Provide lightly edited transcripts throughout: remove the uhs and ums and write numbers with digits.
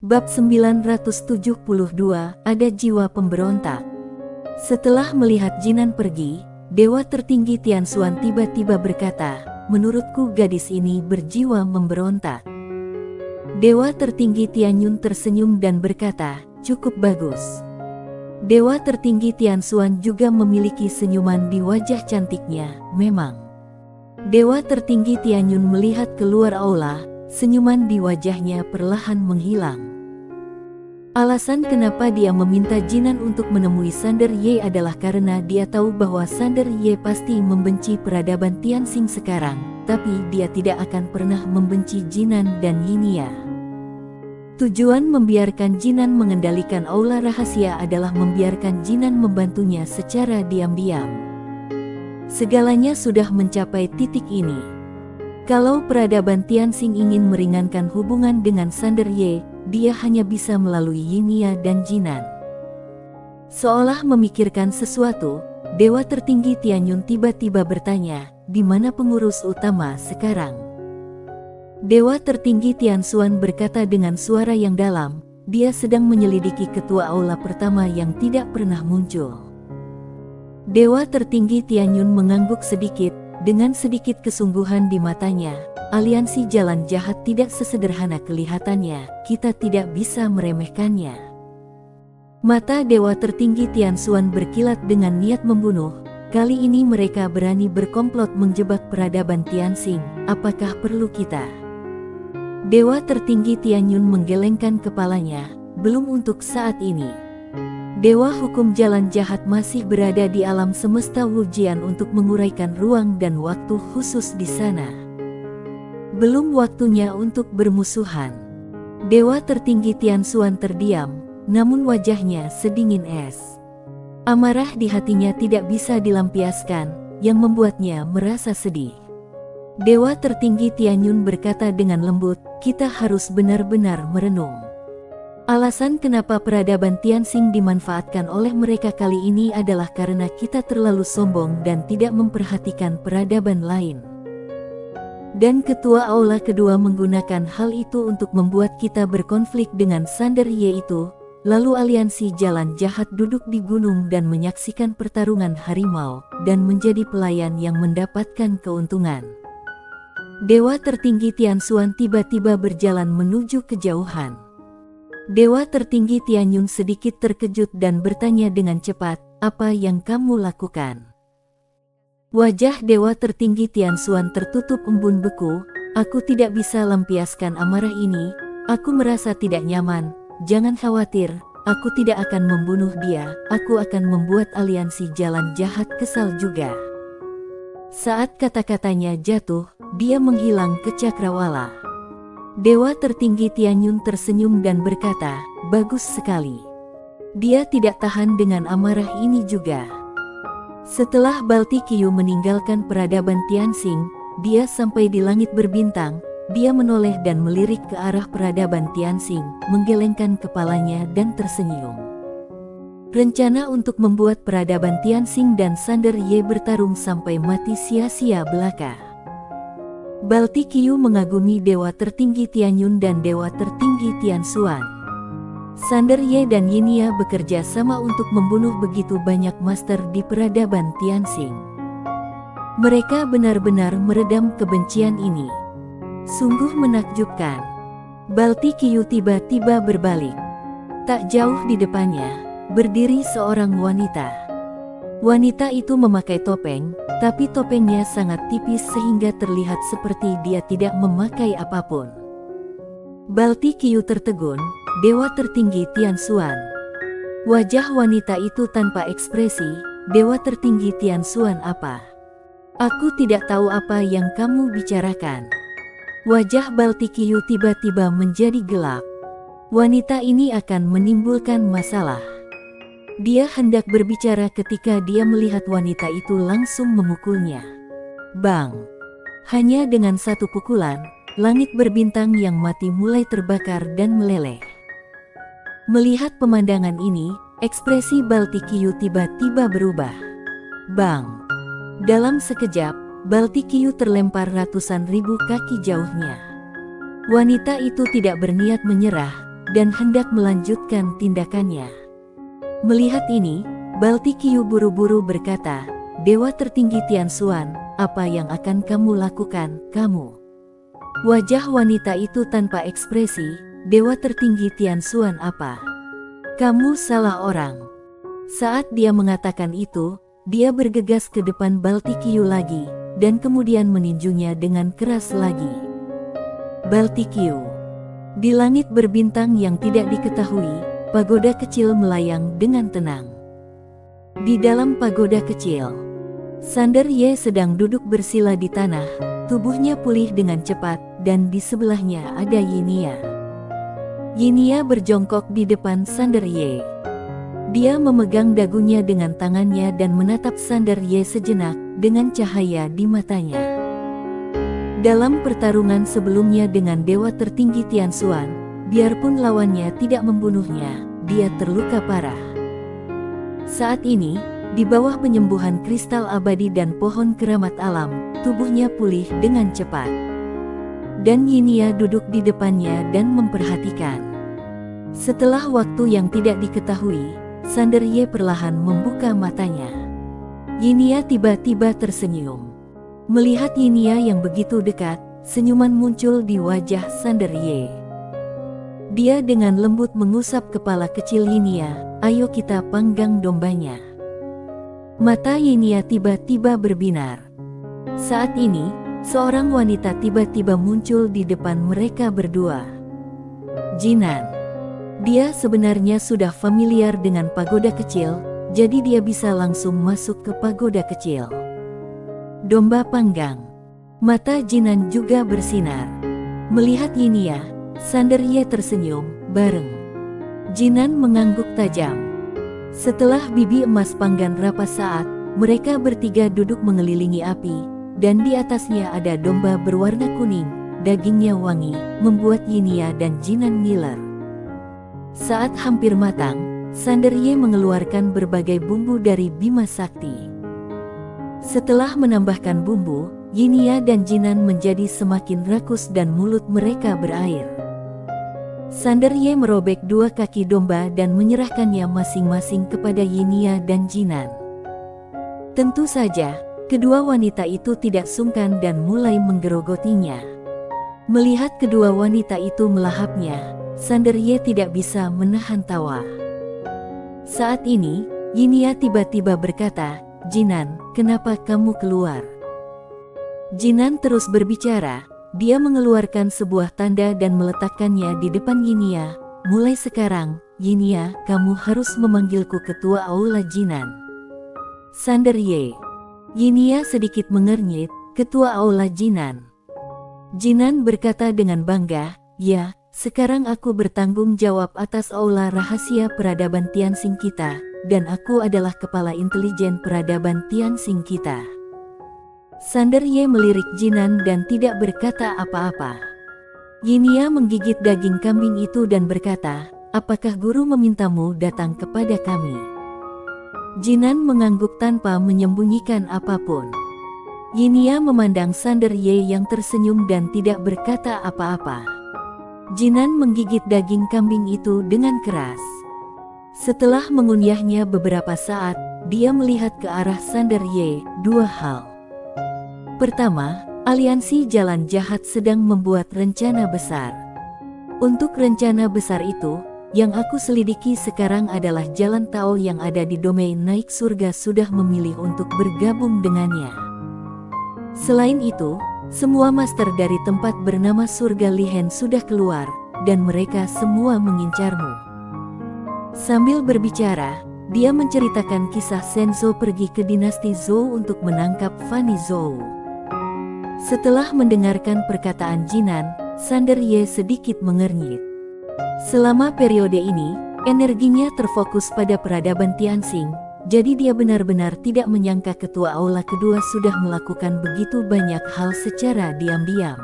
Bab 972, ada jiwa pemberontak. Setelah melihat Jinan pergi, Dewa tertinggi Tianxuan tiba-tiba berkata, "Menurutku gadis ini berjiwa memberontak." Dewa tertinggi Tianyun tersenyum dan berkata, "Cukup bagus." Dewa tertinggi Tianxuan juga memiliki senyuman di wajah cantiknya, memang. Dewa tertinggi Tianyun melihat keluar aula, senyuman di wajahnya perlahan menghilang. Alasan kenapa dia meminta Jinan untuk menemui Sander Ye adalah karena dia tahu bahwa Sander Ye pasti membenci peradaban Tianxing sekarang, tapi dia tidak akan pernah membenci Jinan dan Yinia. Tujuan membiarkan Jinan mengendalikan aula rahasia adalah membiarkan Jinan membantunya secara diam-diam. Segalanya sudah mencapai titik ini. Kalau peradaban Tianxing ingin meringankan hubungan dengan Sander Ye, dia hanya bisa melalui Yinia dan Jinan. Seolah memikirkan sesuatu, Dewa tertinggi Tianyun tiba-tiba bertanya, "Di mana pengurus utama sekarang?" Dewa tertinggi Tianxuan berkata dengan suara yang dalam, "Dia sedang menyelidiki ketua aula pertama yang tidak pernah muncul." Dewa tertinggi Tianyun mengangguk sedikit, dengan sedikit kesungguhan di matanya. Aliansi jalan jahat tidak sesederhana kelihatannya, kita tidak bisa meremehkannya. Mata Dewa tertinggi Tianxuan berkilat dengan niat membunuh. Kali ini mereka berani berkomplot menjebak peradaban Tianxing, apakah perlu kita? Dewa tertinggi Tianyun menggelengkan kepalanya, belum untuk saat ini. Dewa hukum jalan jahat masih berada di alam semesta Wujian untuk menguraikan ruang dan waktu khusus di sana. Belum waktunya untuk bermusuhan. Dewa tertinggi Tianxuan terdiam, namun wajahnya sedingin es. Amarah di hatinya tidak bisa dilampiaskan, yang membuatnya merasa sedih. Dewa tertinggi Tianyun berkata dengan lembut, "Kita harus benar-benar merenung. Alasan kenapa peradaban Tianxing dimanfaatkan oleh mereka kali ini adalah karena kita terlalu sombong dan tidak memperhatikan peradaban lain. Dan ketua aula kedua menggunakan hal itu untuk membuat kita berkonflik dengan Sander Ye itu, lalu aliansi jalan jahat duduk di gunung dan menyaksikan pertarungan harimau, dan menjadi pelayan yang mendapatkan keuntungan." Dewa tertinggi Tianxuan tiba-tiba berjalan menuju kejauhan. Dewa tertinggi Tianyun sedikit terkejut dan bertanya dengan cepat, "Apa yang kamu lakukan?" Wajah Dewa tertinggi Tianxuan tertutup embun beku. "Aku tidak bisa lampiaskan amarah ini, aku merasa tidak nyaman. Jangan khawatir, aku tidak akan membunuh dia, aku akan membuat aliansi jalan jahat kesal juga." Saat kata-katanya jatuh, dia menghilang ke cakrawala. Dewa tertinggi Tianyun tersenyum dan berkata, "Bagus sekali." Dia tidak tahan dengan amarah ini juga. Setelah Baltikiyu meninggalkan peradaban Tianxing, dia sampai di langit berbintang. Dia menoleh dan melirik ke arah peradaban Tianxing, menggelengkan kepalanya dan tersenyum. Rencana untuk membuat peradaban Tianxing dan Sander Ye bertarung sampai mati sia-sia belaka. Baltikiyu mengagumi Dewa tertinggi Tianyun dan Dewa tertinggi Tianxuan. Sander Ye dan Yinia bekerja sama untuk membunuh begitu banyak master di peradaban Tianxing. Mereka benar-benar meredam kebencian ini. Sungguh menakjubkan. Baltikiyu tiba-tiba berbalik. Tak jauh di depannya, berdiri seorang wanita. Wanita itu memakai topeng, tapi topengnya sangat tipis sehingga terlihat seperti dia tidak memakai apapun. Baltikiyu tertegun, Dewa tertinggi Tianxuan. Wajah wanita itu tanpa ekspresi. "Dewa tertinggi Tianxuan apa? Aku tidak tahu apa yang kamu bicarakan." Wajah Baltikiyu tiba-tiba menjadi gelap. Wanita ini akan menimbulkan masalah. Dia hendak berbicara ketika dia melihat wanita itu langsung memukulnya. Bang! Hanya dengan satu pukulan, langit berbintang yang mati mulai terbakar dan meleleh. Melihat pemandangan ini, ekspresi Baltikiyu tiba-tiba berubah. Bang! Dalam sekejap, Baltikiyu terlempar ratusan ribu kaki jauhnya. Wanita itu tidak berniat menyerah. dan hendak melanjutkan tindakannya. Melihat ini, Baltikiu buru-buru berkata, "Dewa tertinggi Tianxuan, apa yang akan kamu lakukan, kamu?" Wajah wanita itu tanpa ekspresi. "Dewa tertinggi Tianxuan apa? Kamu salah orang." Saat dia mengatakan itu, dia bergegas ke depan Baltikiu lagi, dan kemudian meninjunya dengan keras lagi. Baltikiu. Di langit berbintang yang tidak diketahui, pagoda kecil melayang dengan tenang. Di dalam pagoda kecil, Sander Ye sedang duduk bersila di tanah, tubuhnya pulih dengan cepat, dan di sebelahnya ada Yinia. Yinia berjongkok di depan Sander Ye. Dia memegang dagunya dengan tangannya dan menatap Sander Ye sejenak, dengan cahaya di matanya. Dalam pertarungan sebelumnya dengan dewa tertinggi Tianxuan, biarpun lawannya tidak membunuhnya, dia terluka parah. Saat ini, di bawah penyembuhan kristal abadi dan pohon keramat alam, tubuhnya pulih dengan cepat. Dan Yinia duduk di depannya dan memperhatikan. Setelah waktu yang tidak diketahui, Sander Ye perlahan membuka matanya. Yinia tiba-tiba tersenyum. Melihat Yinia yang begitu dekat, senyuman muncul di wajah Sander Ye. Dia dengan lembut mengusap kepala kecil Yinia, "Ayo kita panggang dombanya." Mata Yinia tiba-tiba berbinar. Saat ini, seorang wanita tiba-tiba muncul di depan mereka berdua. Jinan. Dia sebenarnya sudah familiar dengan pagoda kecil, jadi dia bisa langsung masuk ke pagoda kecil. Domba panggang. Mata Jinan juga bersinar. Melihat Yinia, Sander Ye tersenyum, bareng. Jinan mengangguk tajam. Setelah bibi emas panggan rapa saat, mereka bertiga duduk mengelilingi api, dan di atasnya ada domba berwarna kuning, dagingnya wangi, membuat Yinia dan Jinan ngiler. Saat hampir matang, Sander Ye mengeluarkan berbagai bumbu dari Bima Sakti. Setelah menambahkan bumbu, Yinia dan Jinan menjadi semakin rakus dan mulut mereka berair. Sander Ye merobek dua kaki domba dan menyerahkannya masing-masing kepada Yinia dan Jinan. Tentu saja, kedua wanita itu tidak sungkan dan mulai menggerogotinya. Melihat kedua wanita itu melahapnya, Sander Ye tidak bisa menahan tawa. Saat ini, Yinia tiba-tiba berkata, "Jinan, kenapa kamu keluar?" Jinan terus berbicara. Dia mengeluarkan sebuah tanda dan meletakkannya di depan Yinia. "Mulai sekarang, Yinia, kamu harus memanggilku Ketua Aula Jinan." Sander Ye. Yinia sedikit mengernyit, "Ketua Aula Jinan." Jinan berkata dengan bangga, "Ya, sekarang aku bertanggung jawab atas Aula Rahasia Peradaban Tianxing kita, dan aku adalah kepala intelijen peradaban Tianxing kita." Sander Ye melirik Jinan dan tidak berkata apa-apa. Yinia menggigit daging kambing itu dan berkata, "Apakah guru memintamu datang kepada kami?" Jinan mengangguk tanpa menyembunyikan apapun. Yinia memandang Sander Ye yang tersenyum dan tidak berkata apa-apa. Jinan menggigit daging kambing itu dengan keras. Setelah mengunyahnya beberapa saat, dia melihat ke arah Sander Ye. Dua hal. Pertama, aliansi Jalan Jahat sedang membuat rencana besar. Untuk rencana besar itu, yang aku selidiki sekarang adalah Jalan Tao yang ada di domain naik surga sudah memilih untuk bergabung dengannya. Selain itu, semua master dari tempat bernama Surga Lihen sudah keluar, dan mereka semua mengincarmu. Sambil berbicara, dia menceritakan kisah Shenzhou pergi ke dinasti Zhou untuk menangkap Fanny Zhou. Setelah mendengarkan perkataan Jinan, Sander Ye sedikit mengernyit. Selama periode ini, energinya terfokus pada peradaban Tianxing, jadi dia benar-benar tidak menyangka ketua aula kedua sudah melakukan begitu banyak hal secara diam-diam.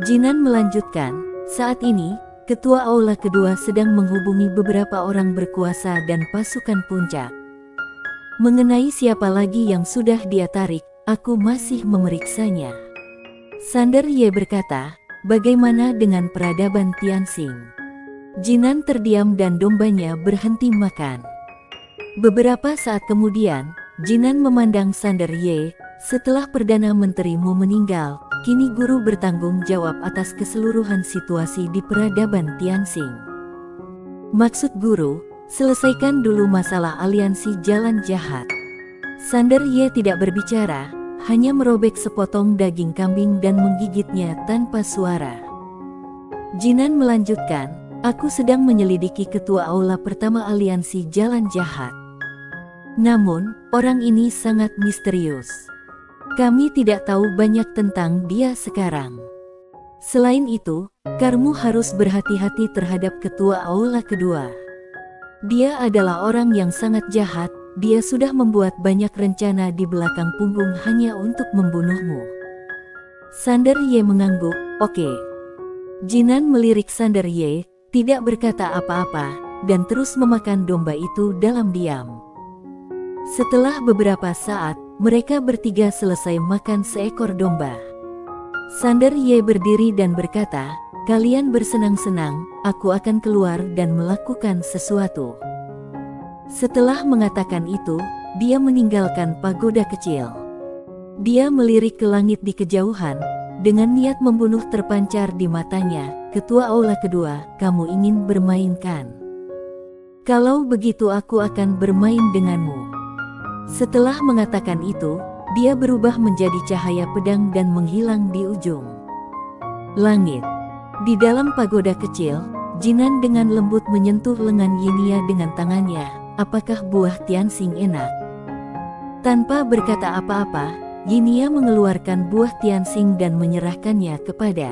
Jinan melanjutkan, "Saat ini, ketua aula kedua sedang menghubungi beberapa orang berkuasa dan pasukan puncak. Mengenai siapa lagi yang sudah dia tarik, aku masih memeriksanya." Sander Ye berkata, "Bagaimana dengan peradaban Tianxing?" Jinan terdiam dan dombanya berhenti makan. Beberapa saat kemudian, Jinan memandang Sander Ye. Setelah Perdana Menterimu meninggal, kini guru bertanggung jawab atas keseluruhan situasi di peradaban Tianxing. Maksud guru, selesaikan dulu masalah aliansi jalan jahat. Sander Ye tidak berbicara, hanya merobek sepotong daging kambing dan menggigitnya tanpa suara. Jinan melanjutkan, aku sedang menyelidiki ketua aula pertama aliansi jalan jahat. Namun, orang ini sangat misterius. Kami tidak tahu banyak tentang dia sekarang. Selain itu, kamu harus berhati-hati terhadap ketua aula kedua. Dia adalah orang yang sangat jahat, dia sudah membuat banyak rencana di belakang punggung hanya untuk membunuhmu. Sander Ye mengangguk, oke. Jinan melirik Sander Ye, tidak berkata apa-apa, dan terus memakan domba itu dalam diam. Setelah beberapa saat, mereka bertiga selesai makan seekor domba. Sander Ye berdiri dan berkata, kalian bersenang-senang, aku akan keluar dan melakukan sesuatu. Setelah mengatakan itu, dia meninggalkan pagoda kecil. Dia melirik ke langit di kejauhan, dengan niat membunuh terpancar di matanya. Ketua aula kedua, kamu ingin bermain kan? Kalau begitu aku akan bermain denganmu. Setelah mengatakan itu, dia berubah menjadi cahaya pedang dan menghilang di ujung langit. Di dalam pagoda kecil, Jinan dengan lembut menyentuh lengan Yinia dengan tangannya. Apakah buah Tianxing enak? Tanpa berkata apa-apa, Yinia mengeluarkan buah Tianxing dan menyerahkannya kepada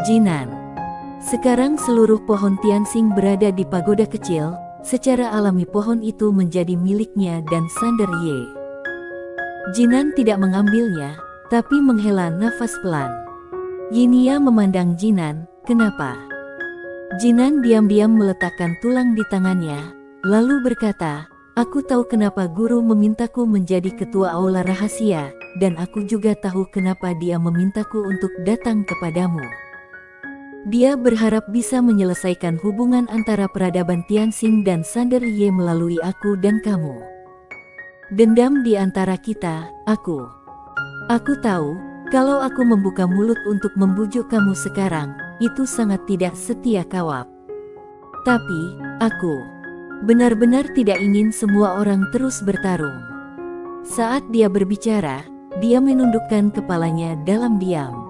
Jinan. Sekarang seluruh pohon Tianxing berada di pagoda kecil. Secara alami pohon itu menjadi miliknya dan Sander Ye. Jinan tidak mengambilnya, tapi menghela nafas pelan. Yinia memandang Jinan, kenapa? Jinan diam-diam meletakkan tulang di tangannya, lalu berkata, aku tahu kenapa guru memintaku menjadi ketua aula rahasia, dan aku juga tahu kenapa dia memintaku untuk datang kepadamu. Dia berharap bisa menyelesaikan hubungan antara peradaban Tianxing dan Sander Ye melalui aku dan kamu. Dendam di antara kita, aku tahu, kalau aku membuka mulut untuk membujuk kamu sekarang, itu sangat tidak setia kawat. Tapi, aku benar-benar tidak ingin semua orang terus bertarung. Saat dia berbicara, dia menundukkan kepalanya dalam diam.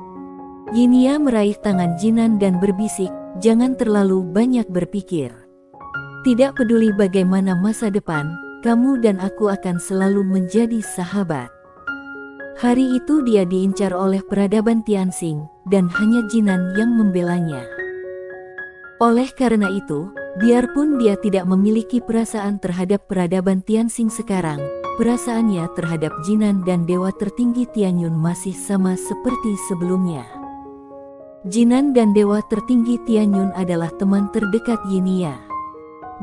Yinia meraih tangan Jinan dan berbisik, jangan terlalu banyak berpikir. Tidak peduli bagaimana masa depan, kamu dan aku akan selalu menjadi sahabat. Hari itu dia diincar oleh peradaban Tianxing, dan hanya Jinan yang membelanya. Oleh karena itu, biarpun dia tidak memiliki perasaan terhadap peradaban Tianxing sekarang, perasaannya terhadap Jinan dan Dewa Tertinggi Tianyun masih sama seperti sebelumnya. Jinan dan Dewa Tertinggi Tianyun adalah teman terdekat Yinia.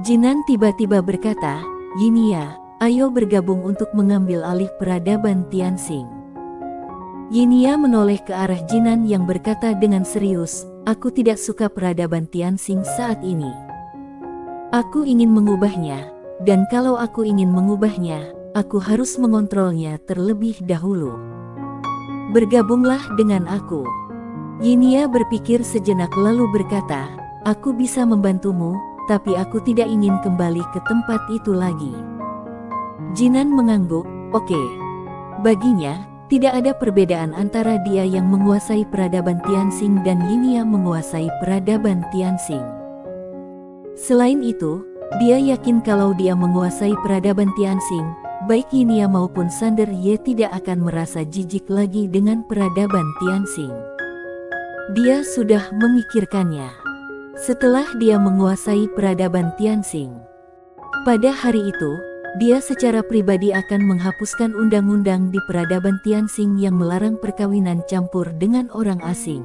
Jinan tiba-tiba berkata, Yinia, ayo bergabung untuk mengambil alih peradaban Tianxing. Yinia menoleh ke arah Jinan yang berkata dengan serius, aku tidak suka peradaban Tianxing saat ini. Aku ingin mengubahnya, dan kalau aku ingin mengubahnya, aku harus mengontrolnya terlebih dahulu. Bergabunglah dengan aku. Yinia berpikir sejenak lalu berkata, aku bisa membantumu, tapi aku tidak ingin kembali ke tempat itu lagi. Jinan mengangguk, oke. Baginya, tidak ada perbedaan antara dia yang menguasai peradaban Tianxing dan Yinia menguasai peradaban Tianxing. Selain itu, dia yakin kalau dia menguasai peradaban Tianxing, baik Yinia maupun Sander Ye tidak akan merasa jijik lagi dengan peradaban Tianxing. Dia sudah memikirkannya. Setelah dia menguasai peradaban Tianxing, pada hari itu, dia secara pribadi akan menghapuskan undang-undang di peradaban Tianxing yang melarang perkawinan campur dengan orang asing.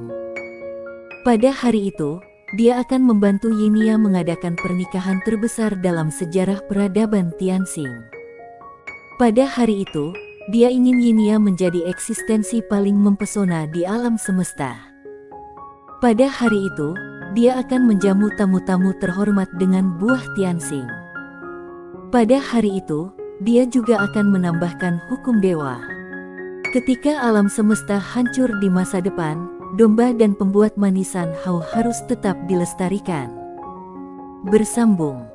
Pada hari itu, dia akan membantu Yinia mengadakan pernikahan terbesar dalam sejarah peradaban Tianxing. Pada hari itu, dia ingin Yinia menjadi eksistensi paling mempesona di alam semesta. Pada hari itu, dia akan menjamu tamu-tamu terhormat dengan buah Tianxing. Pada hari itu, dia juga akan menambahkan hukum dewa. Ketika alam semesta hancur di masa depan, domba dan pembuat manisan Hao harus tetap dilestarikan. Bersambung.